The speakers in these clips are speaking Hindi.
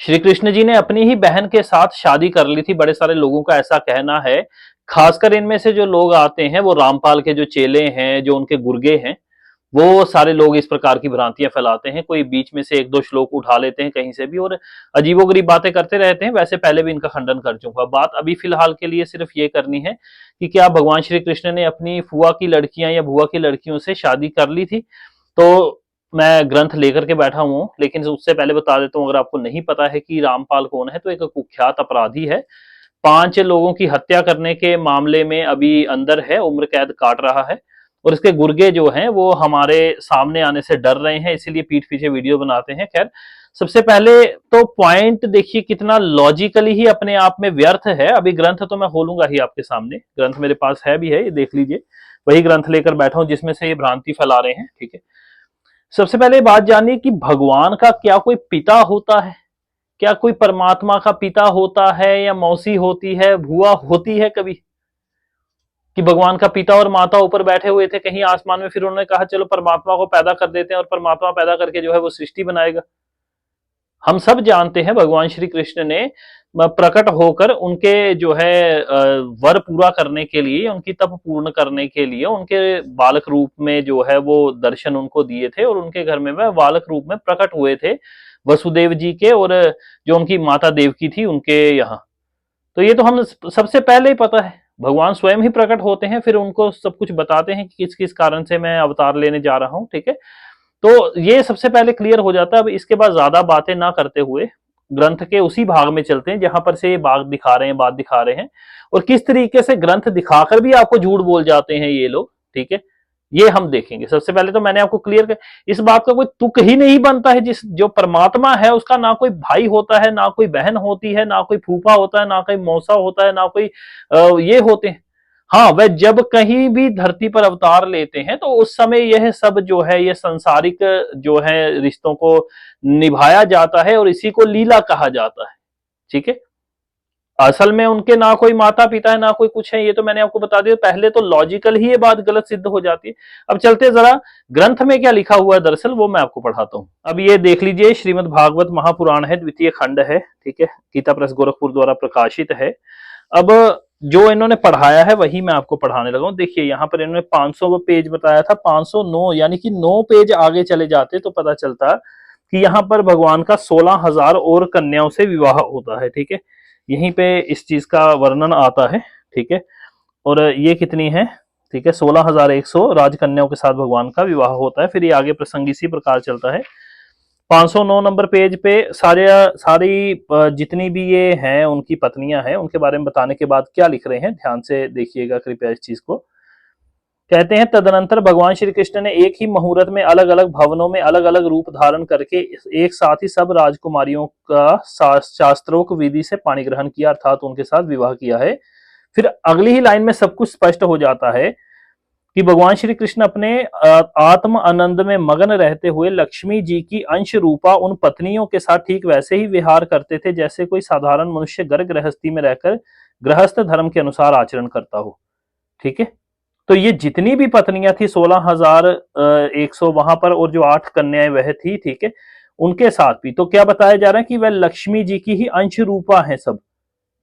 श्री कृष्ण जी ने अपनी ही बहन के साथ शादी कर ली थी, बड़े सारे लोगों का ऐसा कहना है। खासकर इनमें से जो लोग आते हैं वो रामपाल के जो चेले हैं, जो उनके गुर्गे हैं, वो सारे लोग इस प्रकार की भ्रांतियां फैलाते हैं। कोई बीच में से एक दो श्लोक उठा लेते हैं कहीं से भी और अजीबोगरीब बातें करते रहते हैं। वैसे पहले भी इनका खंडन कर चुका। बात अभी फिलहाल के लिए सिर्फ ये करनी है कि क्या भगवान श्री कृष्ण ने अपनी फुआ की लड़कियां या बुआ की लड़कियों से शादी कर ली थी। तो मैं ग्रंथ लेकर के बैठा हूं, लेकिन उससे पहले बता देता हूं, अगर आपको नहीं पता है कि रामपाल कौन है, तो एक कुख्यात अपराधी है। 5 लोगों की हत्या करने के मामले में अभी अंदर है, उम्र कैद काट रहा है। और इसके गुर्गे जो हैं वो हमारे सामने आने से डर रहे हैं, इसीलिए पीठ पीछे वीडियो बनाते हैं। खैर, सबसे पहले तो पॉइंट देखिए कितना लॉजिकली ही अपने आप में व्यर्थ है। अभी ग्रंथ तो मैं खोलूंगा ही आपके सामने, ग्रंथ मेरे पास है भी है, ये देख लीजिए। वही ग्रंथ लेकर बैठा हूं जिसमें से ये भ्रांति फैला रहे हैं। ठीक है, सबसे पहले बात जानिए कि भगवान का क्या कोई पिता होता है? क्या कोई परमात्मा का पिता होता है या मौसी होती है, बुआ होती है कभी? कि भगवान का पिता और माता ऊपर बैठे हुए थे कहीं आसमान में, फिर उन्होंने कहा चलो परमात्मा को पैदा कर देते हैं और परमात्मा पैदा करके जो है वो सृष्टि बनाएगा। हम सब जानते हैं भगवान श्री कृष्ण ने प्रकट होकर उनके जो है वर पूरा करने के लिए, उनकी तप पूर्ण करने के लिए उनके बालक रूप में जो है वो दर्शन उनको दिए थे और उनके घर में वह बालक रूप में प्रकट हुए थे वसुदेव जी के, और जो उनकी माता देवकी थी उनके यहाँ। तो ये तो हम सबसे पहले ही पता है। भगवान स्वयं ही प्रकट होते हैं, फिर उनको सब कुछ बताते हैं कि किस किस कारण से मैं अवतार लेने जा रहा हूं। ठीक है, तो ये सबसे पहले क्लियर हो जाता है। अब इसके बाद ज्यादा बातें ना करते हुए ग्रंथ के उसी भाग में चलते हैं जहां पर से ये बात दिखा रहे हैं, बात दिखा रहे हैं, और किस तरीके से ग्रंथ दिखाकर भी आपको झूठ बोल जाते हैं ये लोग। ठीक है, ये हम देखेंगे। सबसे पहले तो मैंने आपको क्लियर कर, इस बात का कोई तुक ही नहीं बनता है। जिस जो परमात्मा है उसका ना कोई भाई होता है, ना कोई बहन होती है, ना कोई फूफा होता है, ना कोई मौसा होता है, ना कोई ये होते हैं। हाँ, वह जब कहीं भी धरती पर अवतार लेते हैं तो उस समय यह सब जो है, ये संसारिक जो है रिश्तों को निभाया जाता है और इसी को लीला कहा जाता है। ठीक है, असल में उनके ना कोई माता पिता है, ना कोई कुछ है, ये तो मैंने आपको बता दिया। पहले तो लॉजिकल ही ये बात गलत सिद्ध हो जाती है। अब चलते जरा ग्रंथ में क्या लिखा हुआ है दरअसल, वो मैं आपको पढ़ाता हूं। अब ये देख लीजिए, श्रीमद् भागवत महापुराण है, द्वितीय खंड है। ठीक है, गीता प्रेस गोरखपुर द्वारा प्रकाशित है। अब जो इन्होंने पढ़ाया है वही मैं आपको पढ़ाने लगा हूं। देखिए यहाँ पर इन्होंने 500 पेज बताया था, 509 यानी कि 9 पेज आगे चले जाते तो पता चलता कि यहाँ पर भगवान का 16,000 और कन्याओं से विवाह होता है। ठीक है, यहीं पे इस चीज का वर्णन आता है। ठीक है, और ये कितनी है? ठीक है, 16,100 राजकन्याओं के साथ भगवान का विवाह होता है। फिर ये आगे प्रसंग इसी प्रकार चलता है। 509 नंबर पेज पे सारी जितनी भी ये हैं उनकी पत्नियां हैं, उनके बारे में बताने के बाद क्या लिख रहे हैं, ध्यान से देखिएगा कृपया इस चीज को। कहते हैं, तदनंतर भगवान श्री कृष्ण ने एक ही मुहूर्त में अलग अलग भवनों में अलग अलग रूप धारण करके एक साथ ही सब राजकुमारियों का शास्त्रोक्त विधि से पाणी ग्रहण किया, अर्थात उनके साथ विवाह किया है। फिर अगली ही लाइन में सब कुछ स्पष्ट हो जाता है कि भगवान श्री कृष्ण अपने आत्म आनंद में मगन रहते हुए लक्ष्मी जी की अंश रूपा उन पत्नियों के साथ ठीक वैसे ही विहार करते थे जैसे कोई साधारण मनुष्य घर गृहस्थी में रहकर गृहस्थ धर्म के अनुसार आचरण करता हो। ठीक है, तो ये जितनी भी पत्नियां थी 16,100 वहां पर, और जो 8 कन्याएं वह थी। ठीक है, उनके साथ भी तो क्या बताया जा रहा है कि वह लक्ष्मी जी की ही अंश रूपा है सब,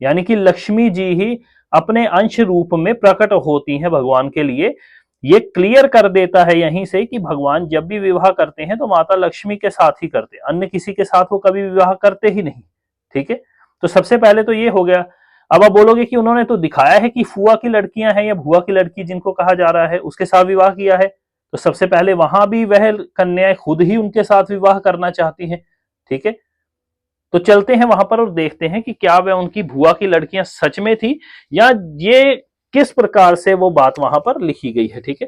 यानी कि लक्ष्मी जी ही अपने अंश रूप में प्रकट होती हैं भगवान के लिए। ये क्लियर कर देता है यहीं से कि भगवान जब भी विवाह करते हैं तो माता लक्ष्मी के साथ ही करते हैं, अन्य किसी के साथ वो कभी विवाह करते ही नहीं। ठीक है, तो सबसे पहले तो ये हो गया। अब आप बोलोगे कि उन्होंने तो दिखाया है कि फुआ की लड़कियां हैं या बुआ की लड़की जिनको कहा जा रहा है उसके साथ विवाह किया है, तो सबसे पहले वहां भी वह कन्याएं खुद ही उनके साथ विवाह करना चाहती हैं। ठीक है, तो चलते हैं वहां पर और देखते हैं कि क्या वह उनकी बुआ की लड़कियां सच में थी या ये किस प्रकार से वो बात वहां पर लिखी गई है। ठीक है,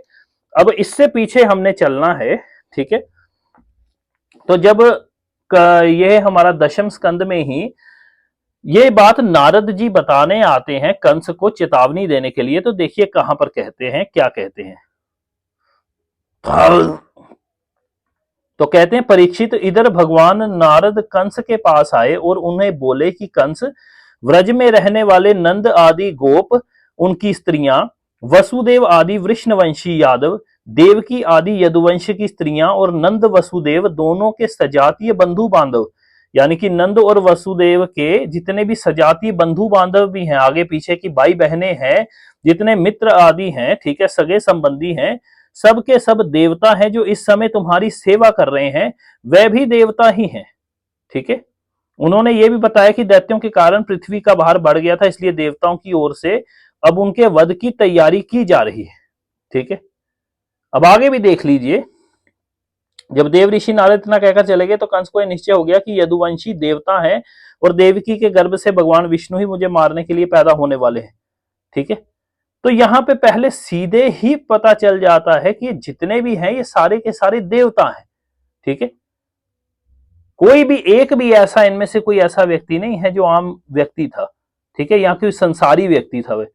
अब इससे पीछे हमने चलना है। ठीक है, तो जब ये हमारा दशम स्कंद में ही ये बात नारद जी बताने आते हैं कंस को चेतावनी देने के लिए, तो देखिए कहां पर कहते हैं, क्या कहते हैं। तो कहते हैं, परीक्षित, इधर भगवान नारद कंस के पास आए और उन्हें बोले कि कंस, व्रज में रहने वाले नंद आदि गोप, उनकी स्त्रियां, वसुदेव आदि वृष्णवंशी यादव, देवकी आदि यदुवंश की स्त्रियां और नंद वसुदेव दोनों के सजातीय बंधु बांधव यानी कि नंद और वसुदेव के जितने भी सजातीय बंधु बांधव भी हैं, आगे पीछे की भाई बहनें हैं, जितने मित्र आदि हैं, ठीक है, सगे संबंधी हैं, सब के सब देवता हैं जो इस समय तुम्हारी सेवा कर रहे हैं, वह भी देवता ही हैं। ठीक है। उन्होंने ये भी बताया कि दैत्यों के कारण पृथ्वी का भार बढ़ गया था, इसलिए देवताओं की ओर से अब उनके वध की तैयारी की जा रही है। ठीक है। अब आगे भी देख लीजिए, जब देव ऋषि नारद इतना कहकर चले गए तो कंस को यह निश्चय हो गया कि यदुवंशी देवता है और देवकी के गर्भ से भगवान विष्णु ही मुझे मारने के लिए पैदा होने वाले हैं। ठीक है। तो यहां पे पहले सीधे ही पता चल जाता है कि जितने भी हैं ये सारे के सारे देवता हैं। ठीक है। कोई भी एक भी ऐसा इनमें से कोई ऐसा व्यक्ति नहीं है जो आम व्यक्ति था। ठीक है। या कोई संसारी व्यक्ति था वह।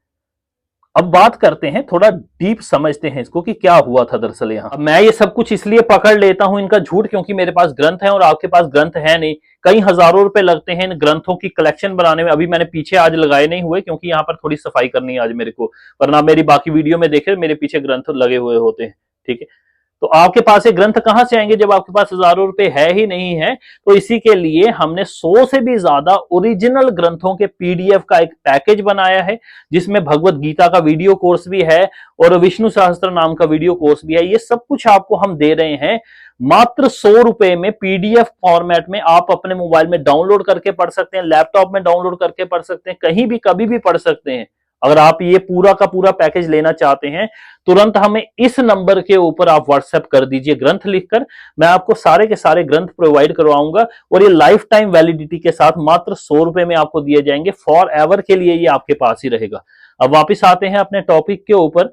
अब बात करते हैं, थोड़ा डीप समझते हैं इसको कि क्या हुआ था दरअसल यहां। मैं ये सब कुछ इसलिए पकड़ लेता हूं इनका झूठ, क्योंकि मेरे पास ग्रंथ है और आपके पास ग्रंथ है नहीं। कई हजारों रुपए लगते हैं इन ग्रंथों की कलेक्शन बनाने में। अभी मैंने पीछे आज लगाए नहीं हुए क्योंकि यहाँ पर थोड़ी सफाई करनी है आज मेरे को, वरना मेरी बाकी वीडियो में देखे मेरे पीछे ग्रंथ लगे हुए होते हैं। ठीक है। तो आपके पास ये ग्रंथ कहां से आएंगे जब आपके पास हजारों रुपए है ही नहीं है। तो इसी के लिए हमने 100 से भी ज्यादा ओरिजिनल ग्रंथों के पीडीएफ का एक पैकेज बनाया है, जिसमें भगवत गीता का वीडियो कोर्स भी है और विष्णु सहस्त्र नाम का वीडियो कोर्स भी है। ये सब कुछ आपको हम दे रहे हैं मात्र 100 रुपए में, पीडीएफ फॉर्मेट में। आप अपने मोबाइल में डाउनलोड करके पढ़ सकते हैं, लैपटॉप में डाउनलोड करके पढ़ सकते हैं, कहीं भी कभी भी पढ़ सकते हैं। अगर आप ये पूरा का पूरा पैकेज लेना चाहते हैं, तुरंत हमें इस नंबर के ऊपर आप व्हाट्सएप कर दीजिए ग्रंथ लिखकर। मैं आपको सारे के सारे ग्रंथ प्रोवाइड करवाऊंगा और ये लाइफ टाइम वैलिडिटी के साथ मात्र 100 रुपए में आपको दिए जाएंगे। फॉर एवर के लिए ये आपके पास ही रहेगा। अब वापिस आते हैं अपने टॉपिक के ऊपर।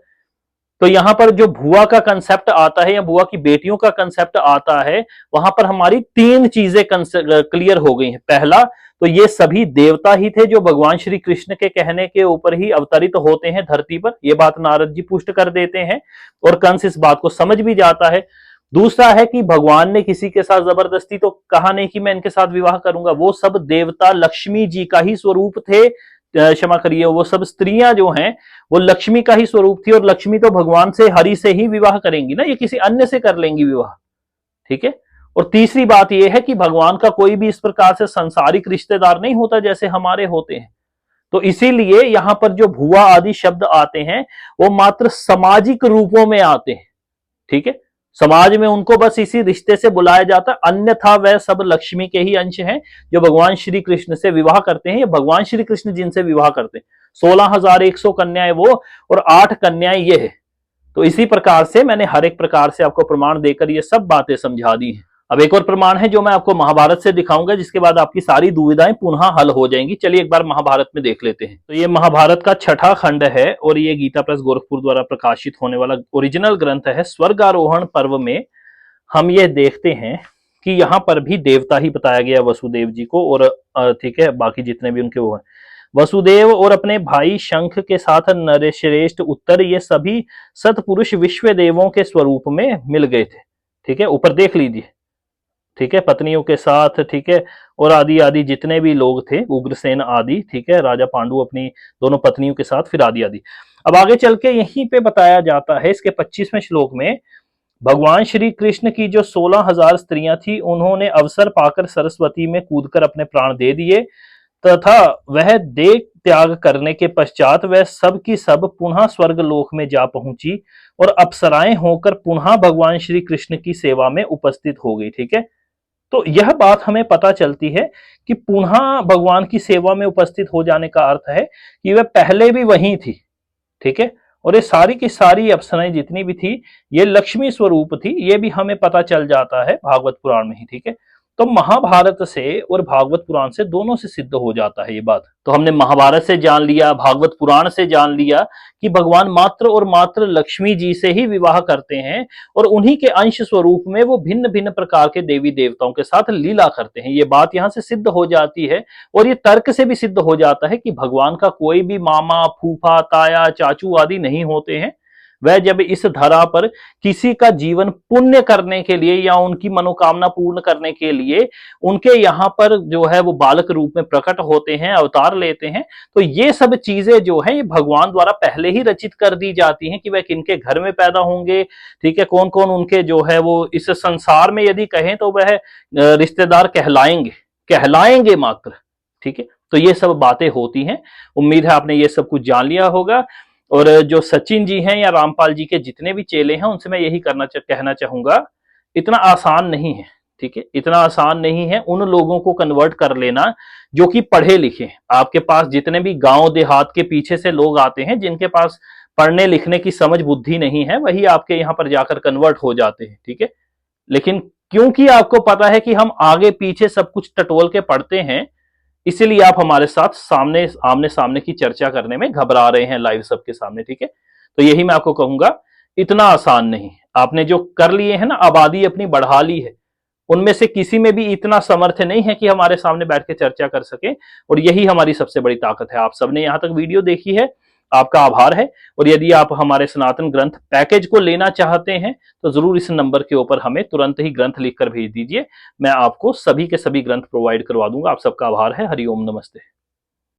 तो यहां पर जो भुआ का कंसेप्ट आता है या भुआ की बेटियों का कंसेप्ट आता है, वहां पर हमारी 3 चीजें क्लियर हो गई हैं। पहला, तो ये सभी देवता ही थे जो भगवान श्री कृष्ण के कहने के ऊपर ही अवतरित होते हैं धरती पर। यह बात नारद जी पुष्ट कर देते हैं और कंस इस बात को समझ भी जाता है। दूसरा है कि भगवान ने किसी के साथ जबरदस्ती तो कहा नहीं कि मैं इनके साथ विवाह करूंगा। वो सब देवता लक्ष्मी जी का ही स्वरूप थे, क्षमा करिए, वो सब स्त्रियां जो हैं वो लक्ष्मी का ही स्वरूप थी और लक्ष्मी तो भगवान से, हरि से ही विवाह करेंगी ना, ये किसी अन्य से कर लेंगी विवाह। ठीक है। और तीसरी बात यह है कि भगवान का कोई भी इस प्रकार से सांसारिक रिश्तेदार नहीं होता जैसे हमारे होते हैं। तो इसीलिए यहां पर जो भुआ आदि शब्द आते हैं वो मात्र सामाजिक रूपों में आते हैं। ठीक है। समाज में उनको बस इसी रिश्ते से बुलाया जाता है, अन्यथा वह सब लक्ष्मी के ही अंश हैं जो भगवान श्री कृष्ण से विवाह करते हैं। या भगवान श्री कृष्ण जिनसे विवाह करते हैं, 16,100 कन्याएं वो और 8 कन्याएं ये है। तो इसी प्रकार से मैंने हर एक प्रकार से आपको प्रमाण देकर ये सब बातें समझा दी हैं। अब एक और प्रमाण है जो मैं आपको महाभारत से दिखाऊंगा, जिसके बाद आपकी सारी दुविधाएं पुनः हल हो जाएंगी। चलिए एक बार महाभारत में देख लेते हैं। तो ये महाभारत का 6ठा खंड है और ये गीता प्रेस गोरखपुर द्वारा प्रकाशित होने वाला ओरिजिनल ग्रंथ है। स्वर्गारोहण पर्व में हम ये देखते हैं कि यहाँ पर भी देवता ही बताया गया वसुदेव जी को, और ठीक है, बाकी जितने भी उनके वो हैं, वसुदेव और अपने भाई शंख के साथ नरेश्रेष्ठ उत्तर, ये सभी सतपुरुष विश्व देवों के स्वरूप में मिल गए थे। ठीक है, ऊपर देख लीजिए। ठीक है, पत्नियों के साथ, ठीक है, और आदि आदि जितने भी लोग थे, उग्रसेन आदि, ठीक है, राजा पांडु अपनी दोनों पत्नियों के साथ, फिर आदि आदि। अब आगे चल के यहीं पे बताया जाता है इसके 25वें श्लोक में, भगवान श्री कृष्ण की जो 16,000 स्त्रियां थी, उन्होंने अवसर पाकर सरस्वती में कूदकर अपने प्राण दे दिए तथा वह देह त्याग करने के पश्चात वह सब की सब पुनः स्वर्ग लोक में जा पहुंची और अप्सराएं होकर पुनः भगवान श्री कृष्ण की सेवा में उपस्थित हो गई। ठीक है। तो यह बात हमें पता चलती है कि पुनः भगवान की सेवा में उपस्थित हो जाने का अर्थ है कि वह पहले भी वहीं थी। ठीक है। और ये सारी की सारी अप्सराएं जितनी भी थी ये लक्ष्मी स्वरूप थी, ये भी हमें पता चल जाता है भागवत पुराण में ही। ठीक है। तो महाभारत से और भागवत पुराण से, दोनों से सिद्ध हो जाता है ये बात। तो हमने महाभारत से जान लिया, भागवत पुराण से जान लिया कि भगवान मात्र और मात्र लक्ष्मी जी से ही विवाह करते हैं और उन्हीं के अंश स्वरूप में वो भिन्न भिन्न प्रकार के देवी देवताओं के साथ लीला करते हैं। ये बात यहां से सिद्ध हो जाती है और ये तर्क से भी सिद्ध हो जाता है कि भगवान का कोई भी मामा, फूफा, ताया, चाचू आदि नहीं होते हैं। वह जब इस धरा पर किसी का जीवन पुण्य करने के लिए या उनकी मनोकामना पूर्ण करने के लिए उनके यहाँ पर जो है वो बालक रूप में प्रकट होते हैं, अवतार लेते हैं, तो ये सब चीजें जो है ये भगवान द्वारा पहले ही रचित कर दी जाती हैं कि वह किनके घर में पैदा होंगे। ठीक है। कौन कौन उनके जो है वो इस संसार में यदि कहें तो वह रिश्तेदार कहलाएंगे। कहलाएंगे मात्र। ठीक है, तो ये सब बातें होती हैं। उम्मीद है आपने ये सब कुछ जान लिया होगा। और जो सचिन जी हैं या रामपाल जी के जितने भी चेले हैं उनसे मैं यही कहना चाहूंगा, इतना आसान नहीं है। ठीक है, इतना आसान नहीं है उन लोगों को कन्वर्ट कर लेना जो कि पढ़े लिखे हैं। आपके पास जितने भी गांव देहात के पीछे से लोग आते हैं जिनके पास पढ़ने लिखने की समझ बुद्धि नहीं है, वही आपके यहां पर जाकर कन्वर्ट हो जाते हैं। ठीक है, लेकिन क्योंकि आपको पता है कि हम आगे पीछे सब कुछ टटोल के पढ़ते हैं, इसीलिए आप हमारे साथ सामने आमने सामने की चर्चा करने में घबरा रहे हैं लाइव सबके सामने। ठीक है, तो यही मैं आपको कहूंगा, इतना आसान नहीं। आपने जो कर लिए है ना, आबादी अपनी बढ़ा ली है, उनमें से किसी में भी इतना समर्थ नहीं है कि हमारे सामने बैठ के चर्चा कर सके। और यही हमारी सबसे बड़ी ताकत है। आप सबने यहां तक वीडियो देखी है, आपका आभार है। और यदि आप हमारे सनातन ग्रंथ पैकेज को लेना चाहते हैं तो जरूर इस नंबर के ऊपर हमें तुरंत ही ग्रंथ लिखकर भेज दीजिए। मैं आपको सभी के सभी ग्रंथ प्रोवाइड करवा दूंगा। आप सबका आभार है। हरिओम, नमस्ते।